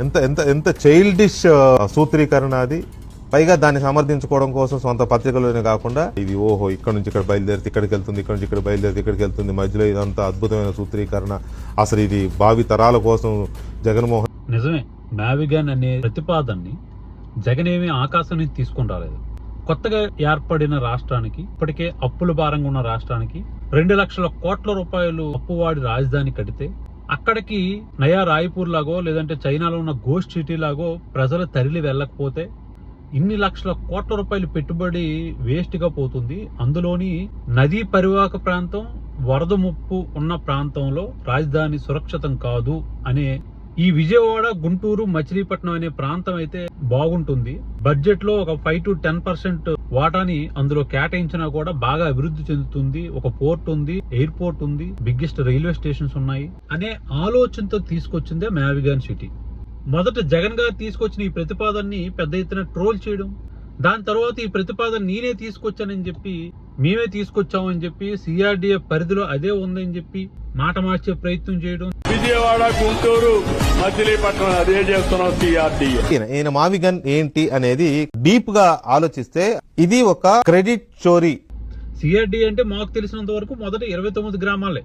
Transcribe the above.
ఎంత ఎంత ఎంత చైల్డిష్ సూత్రీకరణ అది. పైగా దాన్ని సమర్థించుకోవడం కోసం సొంత పత్రికలోనే కాకుండా ఇది ఓహో ఇక్కడ నుంచి ఇక్కడ బయలుదేరితే ఇక్కడికి వెళ్తుంది, ఇక్కడ నుంచి ఇక్కడ బయలుదేరితే ఇక్కడికి వెళ్తుంది, మధ్యలో ఇదంతా అద్భుతమైన సూత్రీకరణ. అసలు ఇది భావి తరాల కోసం జగన్మోహన్. నిజమే, నావిగన్ అనే ప్రతిపాదనని జగన్ ఏమీ ఆకాశం నుంచి తీసుకుని రాలేదు. కొత్తగా ఏర్పడిన రాష్ట్రానికి, ఇప్పటికే అప్పుల భారంగా ఉన్న రాష్ట్రానికి 2 లక్షల కోట్ల రూపాయలు అప్పువాడి రాజధాని కడితే అక్కడికి నయా రాయ్పూర్ లాగో లేదంటే చైనాలో ఉన్న గోస్ట్ సిటీ లాగో ప్రజలు తరలి వెళ్ళకపోతే ఇన్ని లక్షల కోట్ల రూపాయలు పెట్టుబడి వేస్ట్ గా పోతుంది. అందులోని నదీ పరివాహక ప్రాంతం, వరద ముప్పు ఉన్న ప్రాంతంలో రాజధాని సురక్షితం కాదు అనే ఈ విజయవాడ, గుంటూరు, మచిలీపట్నం అనే ప్రాంతం అయితే బాగుంటుంది. బడ్జెట్ లో ఒక 5 to 10% వాటాని అందులో కేటాయించినా కూడా బాగా అభివృద్ధి చెందుతుంది. ఒక పోర్ట్ ఉంది, ఎయిర్పోర్ట్ ఉంది, బిగ్గెస్ట్ రైల్వే స్టేషన్స్ ఉన్నాయి అనే ఆలోచనతో తీసుకొచ్చిందే నావిగన్ సిటీ. మొదట జగన్ గారు తీసుకొచ్చిన ఈ ప్రతిపాదనని పెద్ద ఎత్తున ట్రోల్ చేయడం, దాని తర్వాత ఈ ప్రతిపాదన నేనే తీసుకొచ్చానని చెప్పి, మేమే తీసుకొచ్చామని చెప్పి, సిఆర్డిఏ పరిధిలో అదే ఉందని చెప్పి మాట మార్చే ప్రయత్నం చేయడం. విజయవాడ, గుంటూరు, మచిలీపట్నం అదే చేస్తున్నాం సిఆర్డిఏ. ఈయన మావిగన్ ఏంటి అనేది డీప్ గా ఆలోచిస్తే ఇది ఒక క్రెడిట్ చోరీ. సిఆర్డిఏ అంటే మాకు తెలిసినంత వరకు మొదట 29 గ్రామాలే.